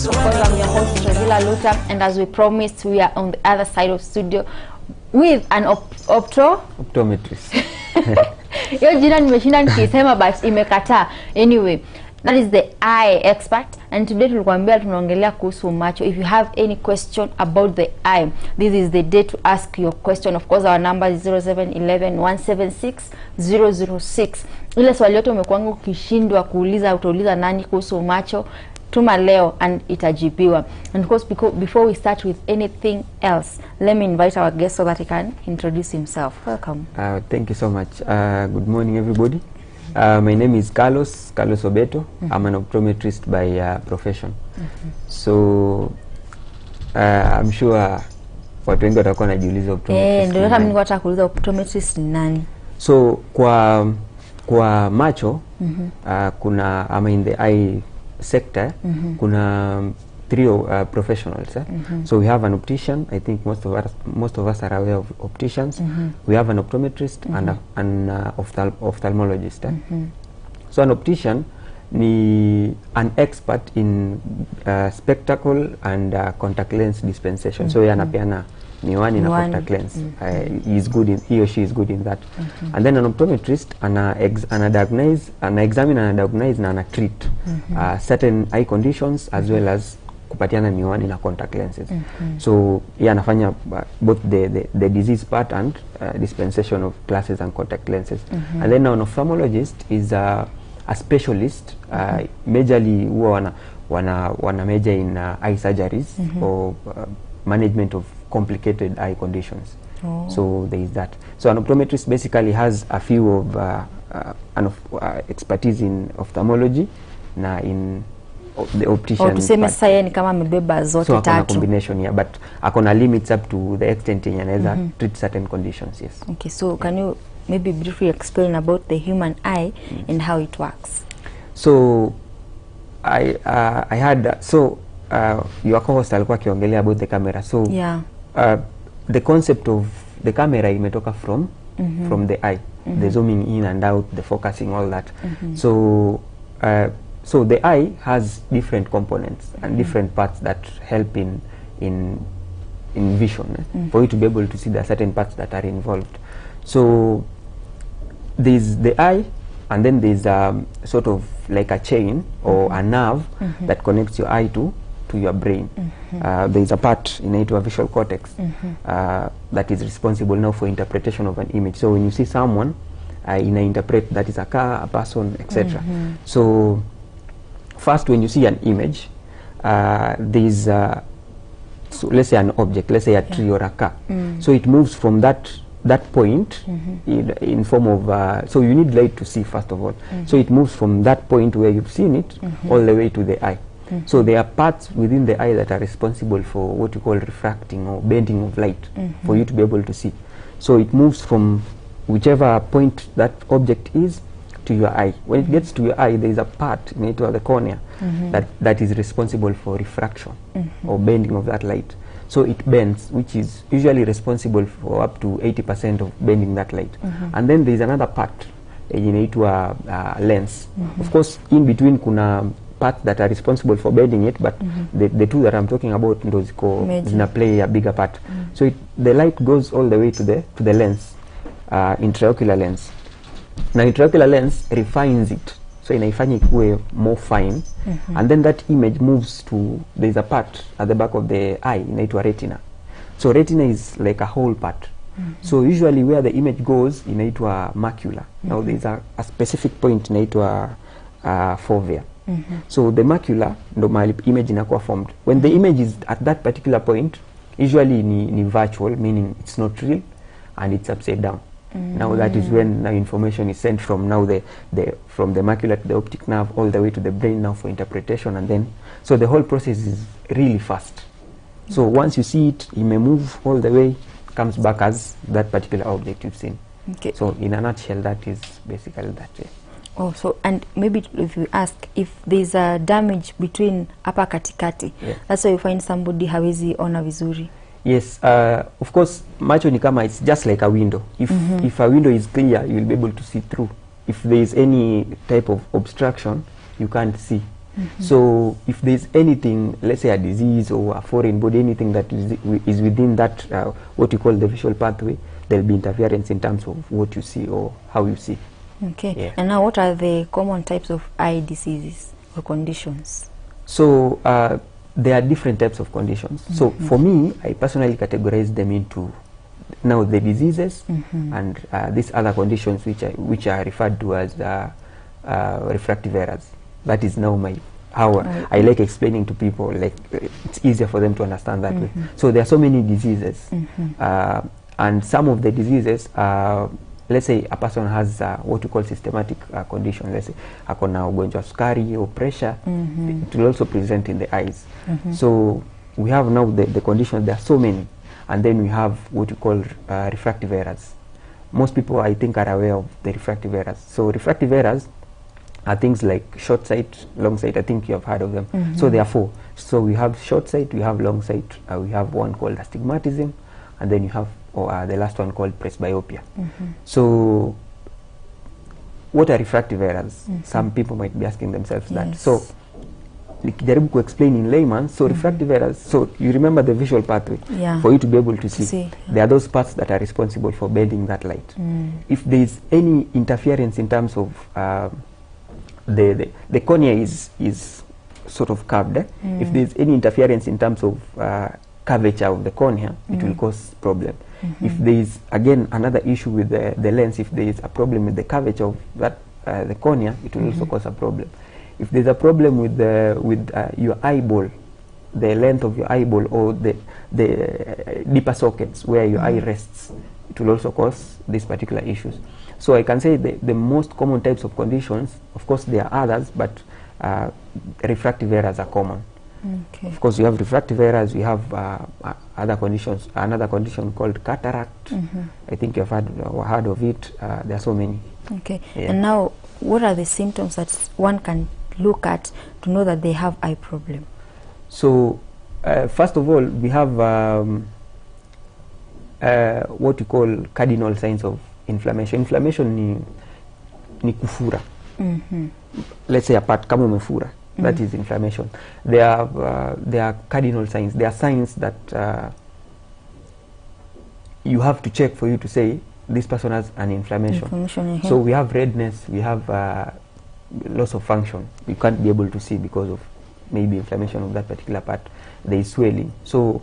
Of course, I'm your host, Ravila Luta, and as we promised, we are on the other side of studio with an optometrist. Yo jina nimeshinda nikisema but imekataa. Anyway, that is the eye expert, and today tulikwambia tunaongelea kuhusu macho. If you have any question about the eye, this is the day to ask your question. Of course, our number is 0711-176-006. Ile swali yote umekuanga ukishindwa kuuliza, utauliza nani kuhusu macho, tuma leo and itajibiwa. And of course, before we start with anything else, let me invite our guest so that he can introduce himself. Welcome. Thank you so much. Good morning, everybody. My name is Carlos Obeto. I'm an optometrist by profession. So I'm sure watu wengi watakuwa wanajiuliza optometrist. Ndio kama mimi nataka kuuliza optometrist ni nani? So kwa macho kuna in the eye sector kuna three professionals. So we have an optician. I think most of us are aware of opticians. We have an optometrist and an ophthalmologist. So an optician ni an expert in spectacle and contact lens dispensation. So anapeana miwani na contact lens. He or she is good in that. And then an optometrist ana examine and diagnose na ana treat certain eye conditions as well as kupatiana miwani na contact lenses. So anafanya both the disease part and dispensation of glasses and contact lenses. And then an ophthalmologist is a specialist, majorly wana major in eye surgeries or management of complicated eye conditions. So there is that. So an optometrist basically has a few of expertise in ophthalmology na in the optician. Tuseme sasa ni kama amebeba zote so tatu. So combination here, but akona limits up to the extent yenye anaweza treat certain conditions. Yes. Okay, so can you maybe briefly explain about the human eye and how it works? So I had your co-host alikuwa akiongelea about the camera. So the concept of the camera imetoka from the eye, the zooming in and out, the focusing, all that. So the eye has different components and different parts that help in vision for you to be able to see the certain parts that are involved. So there's the eye, and then there's sort of like a chain or a nerve that connects your eye to your brain. There's a part inaitwa visual cortex that is responsible now for interpretation of an image. So when you see someone, interpret that is a car, a person, etc. So first, when you see an image, there's so let's say an object, let's say a tree or a car. So it moves from that point in form of so you need light to see first of all. So it moves from that point where you've seen it all the way to the eye. So there are parts within the eye that are responsible for what you call refracting or bending of light for you to be able to see. So it moves from whichever point that object is to your eye. When it gets to your eye, there is a part into the cornea that is responsible for refraction or bending of that light. So it bends, which is usually responsible for up to 80% of bending that light. And then there is another part into a lens. Of course, in between kuna parts that are responsible for bending it, but the two that I'm talking about those play a bigger part. So the light goes all the way to the lens, intraocular lens. Now intraocular lens refines it, so inaifanya ikuwe more fine, and then that image moves to, there's a part at the back of the eye inaitwa retina. So retina is like a whole part. So usually where the image goes inaitwa macula. Now there's a specific point inaitwa fovea. So the macula ndo mahali image inakuwa formed. When the image is at that particular point, usually ni virtual, meaning it's not real and it's upside down. Now that is when the information is sent from from the macula to the optic nerve all the way to the brain now for interpretation, and then so the whole process is really fast. So once you see it, you may move all the way, comes back as that particular object you've seen. Okay. So in a nutshell, that is basically that. Oh, so and maybe if you ask if there's a damage between hapa katikati, that's why you find somebody hawezi ona vizuri. Yes, of course, macho ni kama, it's just like a window. If a window is clear, you will be able to see through. If there is any type of obstruction, you can't see. So if there's anything, let's say a disease or a foreign body, anything that is within that what you call the visual pathway, there'll be interference in terms of what you see or how you see. Okay. Yeah. And now what are the common types of eye diseases or conditions? So there are different types of conditions. So for me, I personally categorize them into now the diseases and these other conditions which are referred to as refractive errors. That is now how I like explaining to people, like it's easier for them to understand that way. So there are so many diseases, and some of the diseases, let's say a person has what we call systematic condition, let's say akona ugonjwa wa sukari or pressure, it will also present in the eyes. So we have now the conditions, there are so many, and then we have what we call refractive errors. Most people, I think, are aware of the refractive errors. So refractive errors are things like short sight, long sight. I think you have heard of them. So there are four. So we have short sight, we have long sight, we have one called astigmatism, and then you have the last one called presbyopia. So what are refractive errors? Some people might be asking themselves that. So nikijaribu ku explain in layman, so refractive errors, so you remember the visual pathway. For you to be able to see, there are those parts that are responsible for bending that light. If there is any interference in terms of the cornea is sort of curved, if there is any interference in terms of curvature of the cornea, it will cause problem. If there is again another issue with the lens, if there is a problem with the curvature of that the cornea, it will also cause a problem. If there's a problem with your eyeball, the length of your eyeball or the deeper sockets where your eye rests, it will also cause these particular issues. So I can say the most common types of conditions, of course there are others, but refractive errors are common. Of course you have refractive errors, you have other conditions, another condition called cataract. I think you've heard of it. There are so many. And now what are the symptoms that one can look at to know that they have eye problem? So first of all, we have what we call cardinal signs of inflammation. Inflammation ni kufura. Let's say a part kama umefura, that is inflammation. There are cardinal signs. There are signs that you have to check for you to say this person has an inflammation. So we have redness, we have loss of function. You can't be able to see because of maybe inflammation of that particular part. There is swelling. So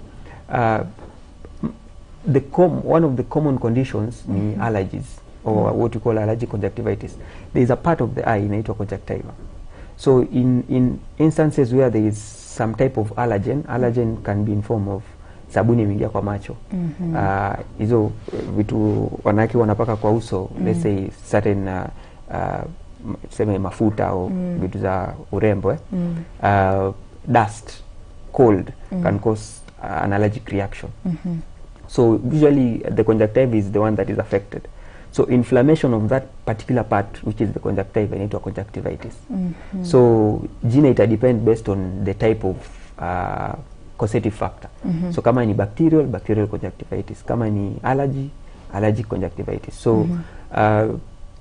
one of the common conditions ni allergies, or what you call allergic conjunctivitis. There is a part of the eye inaitwa conjunctiva. So in instances where there is some type of allergen can be in form of sabuni imeingia kwa macho. Hizo vitu wanawake wanapaka kwa uso, let's say certain sema mafuta au vitu za urembo, dust, cold can cause an allergic reaction. So usually the conjunctiva is the one that is affected. So inflammation of that particular part, which is the conjunctiva, inaitwa conjunctivitis. So jina ita depend based on the type of causative factor. So kama ni bacterial conjunctivitis, kama ni allergic conjunctivitis. So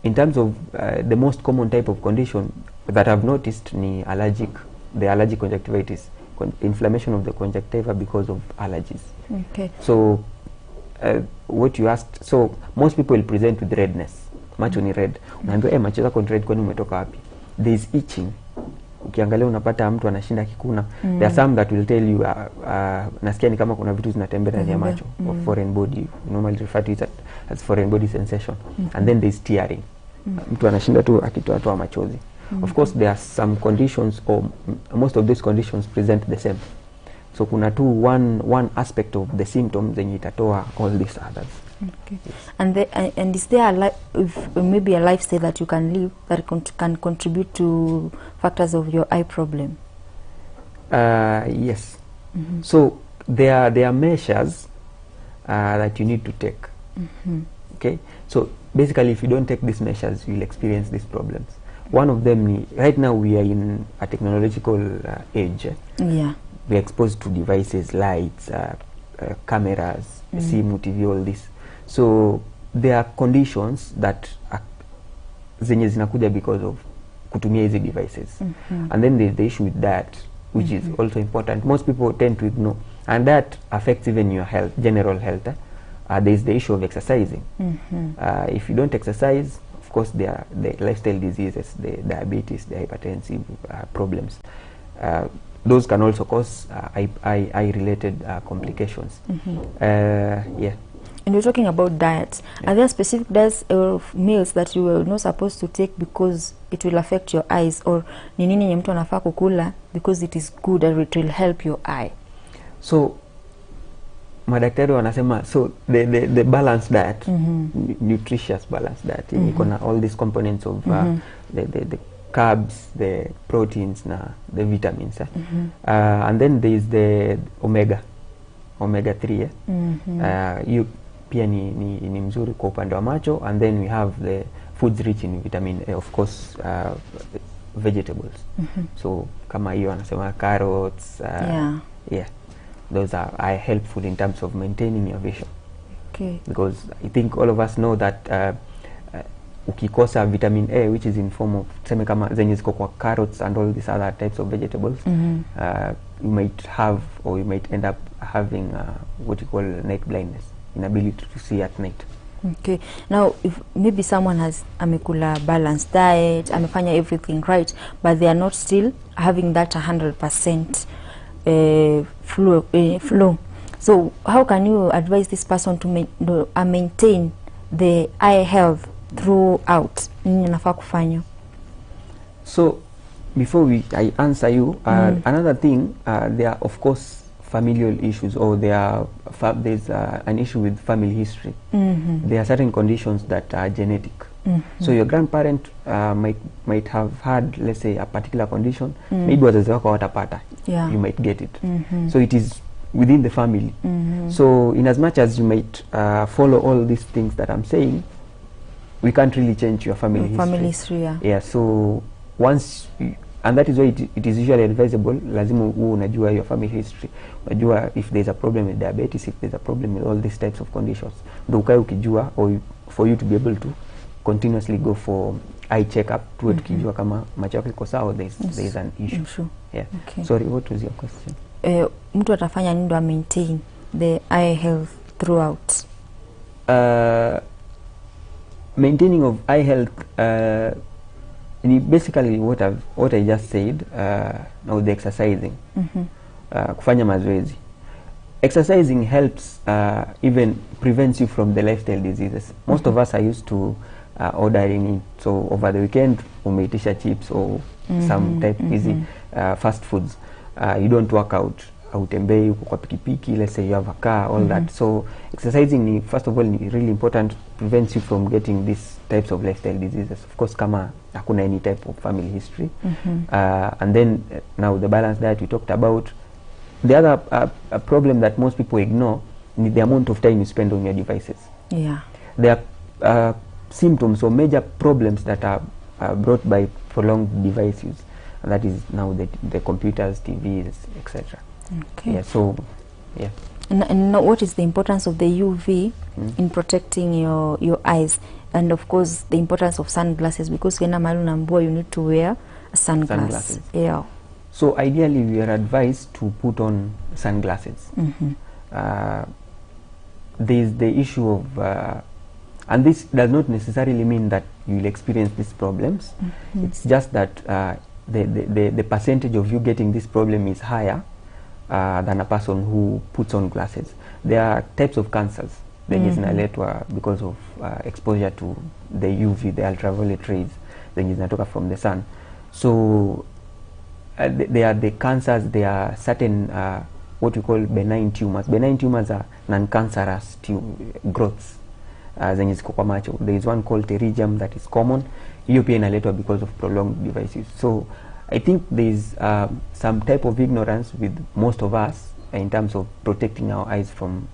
in terms of the most common type of condition that I've noticed ni the allergic conjunctivitis, inflammation of the conjunctiva because of allergies. So what you asked, so most people will present with redness. Macho ni red. Unaambiwa macho yako ni red, kwani umetoka wapi? There is itching. Ukiangalia unapata mtu anashinda kikuna. There are some that will tell you nasikia ni kama kuna vitu zinatembea ndani ya macho, or foreign body. We normally refer to it as foreign body sensation. And then there is tearing. Mtu anashinda tu akitoa machozi. Of course there are some conditions, or most of these conditions present the same. So kuna tu one aspect of the symptoms zenye itatoa all these others. And is there maybe a lifestyle that you can live that can contribute to factors of your eye problem? Yes. So there are measures that you need to take. Okay. So basically, if you don't take these measures, you'll experience these problems. One of them, right now we are in a technological age. We're exposed to devices, lights, cameras, simu, TV, all this. So there are conditions that zenye zinakuja because of kutumia hizi devices. And then there's the issue with diet, which is also important. Most people tend to ignore, and that affects even your health, general health. There's the issue of exercising. If you don't exercise, of course there are the lifestyle diseases, the diabetes, the hypertensive problems. Those can also cause eye related complications. Yeah. And you're talking about diets. Are there specific diets or meals that you are not supposed to take because it will affect your eyes, or ni nini yenye mtu anafaa kukula because it is good and it will help your eye? So madaktari wanasema, so the balanced diet, nutritious balanced diet, iko na all these components of the carbs, the proteins na the vitamins. And then there is the omega 3. You pia ni mzuri kwa upande wa macho. And then we have the foods rich in vitamin A, of course, vegetables. So kama hiyo anasema carrots, yeah, those are helpful in terms of maintaining your vision. Okay. Because I think all of us know that ukikosa vitamin A, which is in form of tuseme kama zenye ziko kwa carrots and all these other types of vegetables, you might have, or you might end up having what you call night blindness, inability to see at night. Okay. Now, if maybe someone has amekula balanced diet, amefanya everything right, but they are not still having that 100% flow. So how can you advise this person to maintain the eye health throughout? Nini nafaa kufanya? So before I answer you, another thing, there are of course familial issues, or there's an issue with family history. There are certain conditions that are genetic. So your grandparent might have had, let's say, a particular condition. Maybe wazazi wako watapata. You might get it. So it is within the family. So in as much as you might follow all these things that I'm saying, we can't really change your family history. Yeah. So once and that is why it is usually advisable, lazima unajua your family history, unajua if there's a problem with diabetes, if there's a problem with all these types of conditions, ndio ukae ukijua, or for you to be able to continuously go for eye checkup, tuwe tukijua kama macho yako iko sawa, there's an issue. Yeah. Okay. Sorry, what was your question? Mtu atafanya nini ndo maintain the eye health throughout? Maintaining of eye health, basically what I just said. Now the exercising, kufanya mazoezi. Exercising helps, even prevents you from the lifestyle diseases. Most of us are used to ordering it. So over the weekend umeitisha chips or some type easy fast foods. You don't work out, autembei uko kwa pikipiki, let's say you have a car, all that. So exercising, first of all, really important, prevents you from getting these types of lifestyle diseases. Of course, kama hakuna any type of family history. And then now the balanced diet we talked about. The other problem that most people ignore is the amount of time you spend on your devices. Yeah. There are symptoms or major problems that are brought by prolonged device use, and that is now the computers, TVs, etc. Okay. Yeah. So, yeah. And what is the importance of the UV in protecting your eyes, and of course the importance of sunglasses, because when you need to wear a sunglasses. Yeah. So ideally we are advised to put on sunglasses. There is the issue of and this does not necessarily mean that you will experience these problems. It's just that the percentage of you getting this problem is higher than a person who puts on glasses. There are types of cancers zenye zinaletwa because of exposure to the UV, the ultraviolet rays zenye zinatoka from the sun. So they are the cancers. There are certain what we call benign tumors. Benign tumors are non-cancerous growths zenye ziko kwa macho. There is one called pterygium that is common. Hiyo pia inaletwa because of prolonged devices. So I think there is some type of ignorance with most of us in terms of protecting our eyes from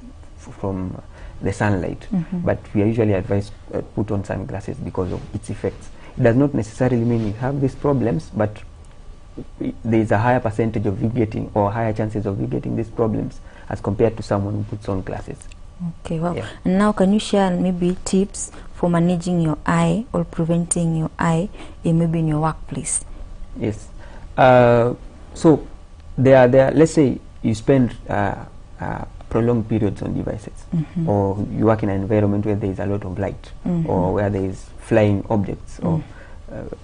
the sunlight. But we are usually advised put on sunglasses because of its effects. It does not necessarily mean you have these problems, but there is a higher percentage of you getting, or higher chances of you getting these problems as compared to someone who puts on glasses. Okay, wow. Yeah. And now can you share maybe tips for managing your eye or preventing your eye maybe in your workplace? Yes. So let's say you spend prolonged periods on devices, or you work in an environment where there is a lot of light, or where there is flying objects or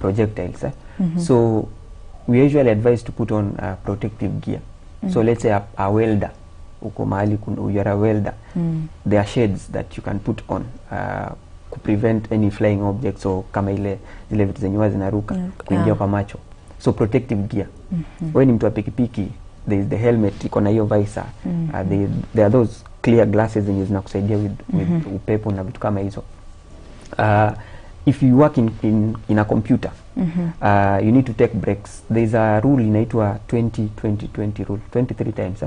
projectiles. So we usually advise to put on protective gear. So let's say a welder, uko mahali you are a welder, there are shades that you can put on to prevent any flying objects, or kama zile vitu zenye huwa zinaruka kuingia kwa macho. So protective gear. When ni mtu wa pikipiki, there is the helmet iko na hiyo visor. There are those clear glasses zenye zinakusaidia with upepo na vitu kama hizo. If you work in a computer, you need to take breaks. There is a rule inaitwa 20-20-20 rule, 23 times.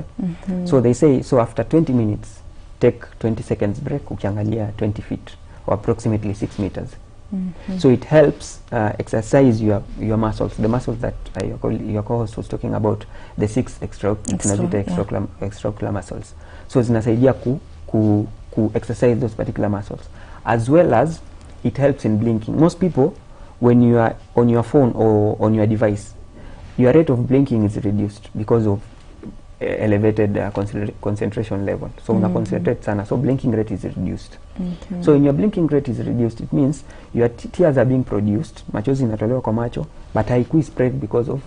So they say, so after 20 minutes, take 20 seconds break, ukiangalia 20 feet, or approximately 6 meters. So it helps exercise your muscles, the muscles that your co-host was talking about, the 6 extraocular muscles. So zinasaidia ku exercise those particular muscles, as well as it helps in blinking. Most people, when you are on your phone or on your device, your rate of blinking is reduced because of elevated concentration level. So una concentrate sana, so blinking rate is reduced. So when your blinking rate is reduced, it means your tears are being produced, machozi inatolewa kwa macho, but haikui spread because of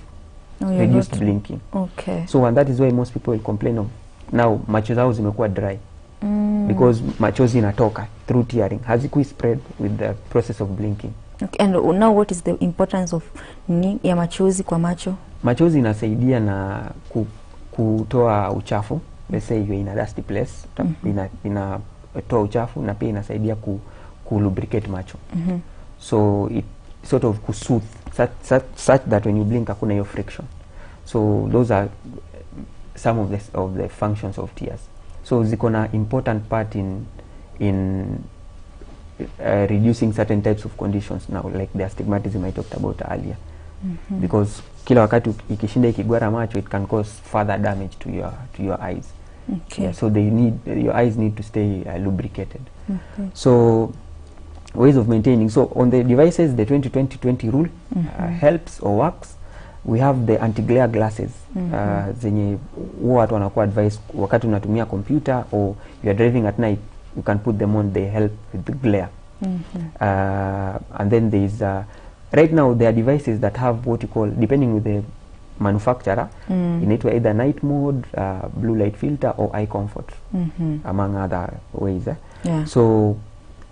reduced blinking. Okay. So and that is why most people will complain of now macho zao zimekuwa dry, because machozi inatoka through tearing, hazikui spread with the process of blinking. Okay. And now what is the importance of ya machozi kwa macho? Machozi inasaidia na kutoa uchafu. Let's say you're in a dusty place, inatoa uchafu, na pia inasaidia ku lubricate macho. So it sort of kusoothe such that when you blink hakuna hiyo friction. So those are some of the functions of tears. So ziko na important part in reducing certain types of conditions now, like the astigmatism I talked about earlier. Because kila wakati ikishinda ikigwara macho, it can cause further damage to your eyes. Okay. Yeah, so your eyes need to stay lubricated. So ways of maintaining. So on the devices, the 20-20-20 rule helps or works. We have the anti-glare glasses zenye huwa watu wanakuwa advised wakati unatumia computer or you are driving at night, you can put them on, they help with the glare. And then there is right now there are devices that have what you call, depending with the manufacturer, inaitwa either night mode, blue light filter, or eye comfort, among other ways. Yeah. So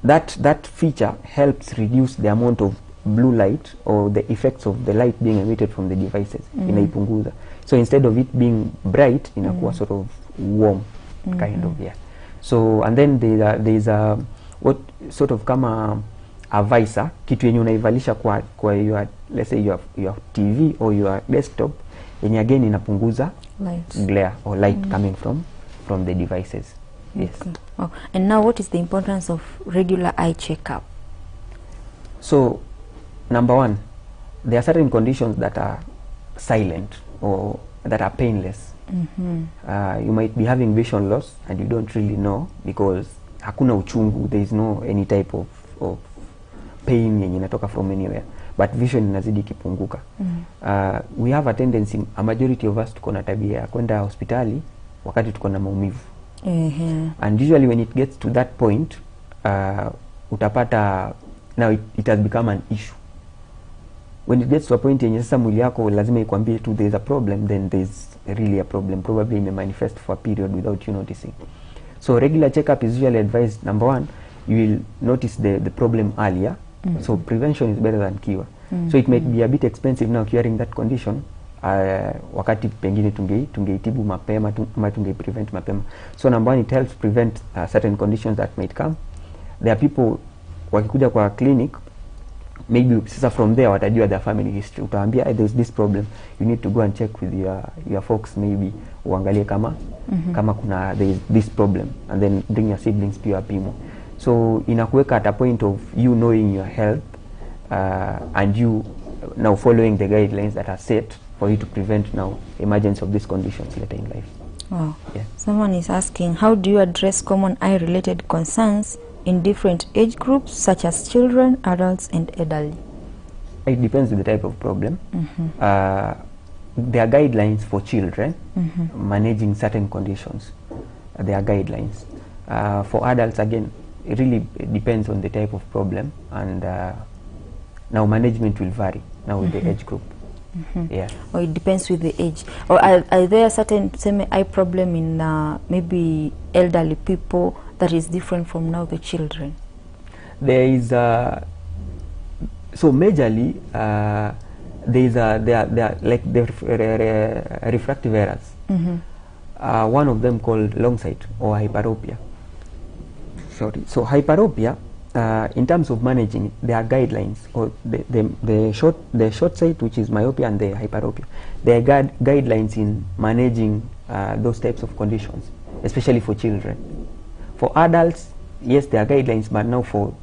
that feature helps reduce the amount of blue light or the effects of the light being emitted from the devices. Inaipunguza. So instead of it being bright, inakuwa sort of warm, kind of, yeah. So and then there is a what sort of kama a visor, kitu yenye unaivalisha kwa your, let's say your TV or your desktop, yenye again inapunguza glare or light coming from the devices. Yes. Okay. Oh. And now what is the importance of regular eye checkup? So number one, there are certain conditions that are silent or that are painless. You might be having vision loss and you don't really know, because hakuna uchungu, there is no any type of pain yenye inatoka from anywhere, but vision inazidi kipunguka. We have a tendency, a majority of us tuko na tabia ya kwenda hospitali wakati tuko na maumivu. And usually when it gets to that point, utapata now it has become an issue. When it gets to a point yenye sasa mwili yako lazima ikwambie tu there is a problem, then there is really a problem, probably may manifest for a period without you noticing. So regular checkup is usually advised. Number one, you will notice the problem earlier. So prevention is better than cure. So it might be a bit expensive now curing that condition, wakati pengine tungeitibu mapema ama tunge-prevent mapema. So number one, it helps prevent certain conditions that might come. There are people wakikuja kwa clinic, maybe sasa from there watajua their family history. Utaambia there's this problem, you need to go and check with your folks, maybe uangalie kama kuna there is this problem, and then bring your siblings pia wapimwe. So inakuweka at a point of you knowing your health, and you now following the guidelines that are set for you to prevent now emergence of these conditions later in life. Wow. Yeah. Someone is asking, how do you address common eye-related concerns in different age groups, such as children, adults, and elderly? It depends on the type of problem. There are guidelines for children managing certain conditions. There are guidelines. For adults, again, it really depends on the type of problem, and now management will vary now with the age group. Yeah. Or it depends with the age. Or are there certain same eye problem in maybe elderly people that is different from now the children? There is so majorly there are like the refractive errors. One of them called long sight or hyperopia. Sorry. So hyperopia, in terms of managing it, there are guidelines, or the short sight, which is myopia, and the hyperopia. There are guidelines in managing those types of conditions, especially for children. For adults, yes, there are guidelines, but now for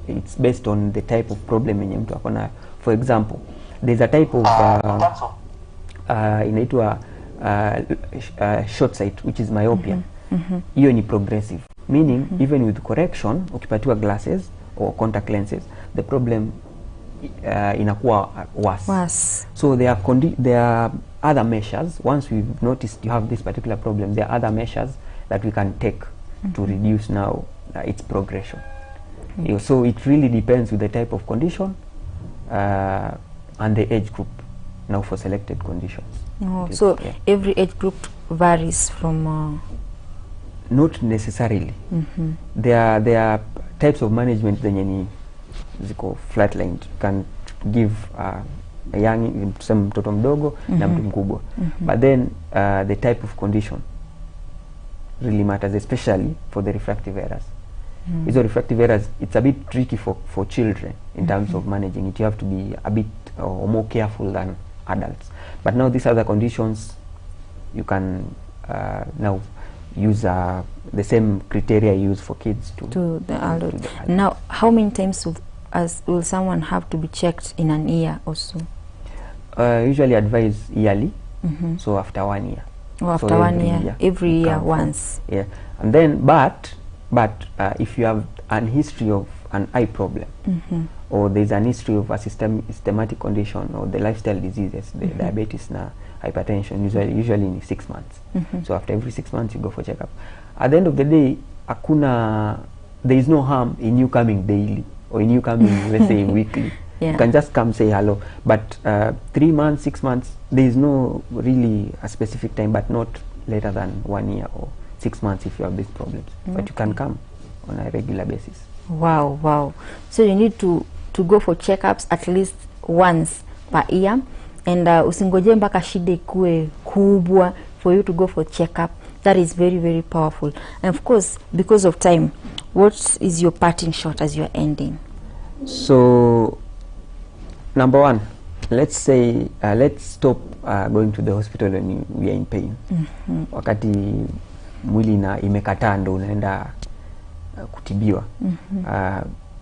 it's based on the type of problem yenye mtu akona. For example, there's a type of inaitwa short sight, which is myopia. Hiyo ni progressive, meaning even with correction, ukipatiwa glasses or contact lenses, the problem inakuwa worse. So there are other measures. Once we've noticed you have this particular problem, there are other measures that we can take to reduce now its progression. So it really depends with the type of condition and the age group now for selected conditions. So yeah. Every age group varies from not necessarily. There are types of management zenye ni ziko flatlined. Can give a young, tuseme mtoto mdogo na mtu mkubwa. But then the type of condition really matters, especially for the refractive errors. These refractive errors, it's a bit tricky for children in terms of managing it. You have to be a bit more careful than adults. But now these other conditions, you can now use the same criteria used for kids to the adults. Now, how many times will someone have to be checked in an year or so? Usually advise yearly, so after 1 year. Oh, after so 1 year, every year once. Yeah, and then but if you have an history of an eye problem, or there's an history of a systematic condition, or the lifestyle diseases, the diabetes na hypertension, usually in 6 months. So after every 6 months you go for checkup. At the end of the day, there is no harm in you coming daily, or in you coming let's say weekly. Yeah. You can just come say hello. But 3 months, 6 months, there is no really a specific time, but not later than 1 year or 6 months if you have these problems. But you can come on a regular basis. Wow. So you need to go for checkups at least once per year, and usingoje mpaka shida ikue kubwa for you to go for checkup. That is very, very powerful. And of course, because of time, what is your parting shot as you're ending? So number one, let's say let's stop going to the hospital when we are in pain. Wakati mwili na imekataa ndo unaenda kutibiwa.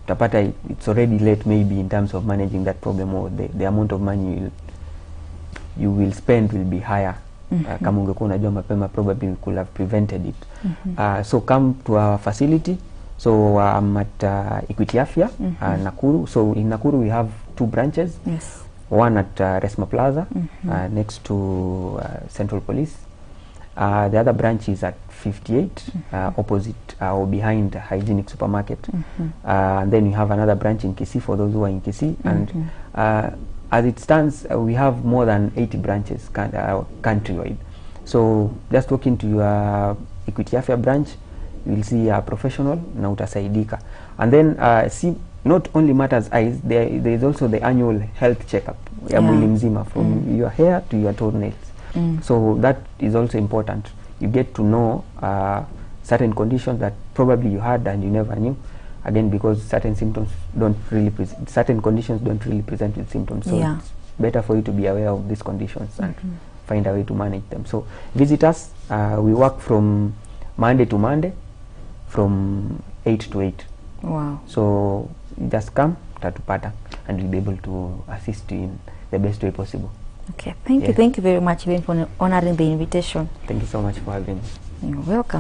Utapata it's already late maybe in terms of managing that problem, or the amount of money you will spend will be higher. Kama ungekuwa unajua mapema, probably we could have prevented it. So come to our facility. So I'm at Equity Afya, Nakuru. So in Nakuru we have 2 branches. Yes. One at Resma Plaza, next to Central Police. The other branch is at 58, opposite or behind Hygienic Supermarket. And then we have another branch in Kisii for those who are in Kisii. And as it stands, we have more than 80 branches countrywide. So just walk into your Equity Afya branch, you will see a professional na utasaidika. And then see, not only matters eyes, there is also the annual health checkup ya mwili mzima, from your hair to your toenails. So that is also important. You get to know certain conditions that probably you had and you never knew. Again, because certain symptoms don't really certain conditions don't really present with symptoms. So it's better for you to be aware of these conditions and find a way to manage them. So visit us. We work from Monday to Monday, from 8 to 8. Wow. So just come, tatupata, and we'll be able to assist you in the best way possible. Okay, thank you Yeah. very much even for honoring the invitation. Thank you so much for having me. You're welcome.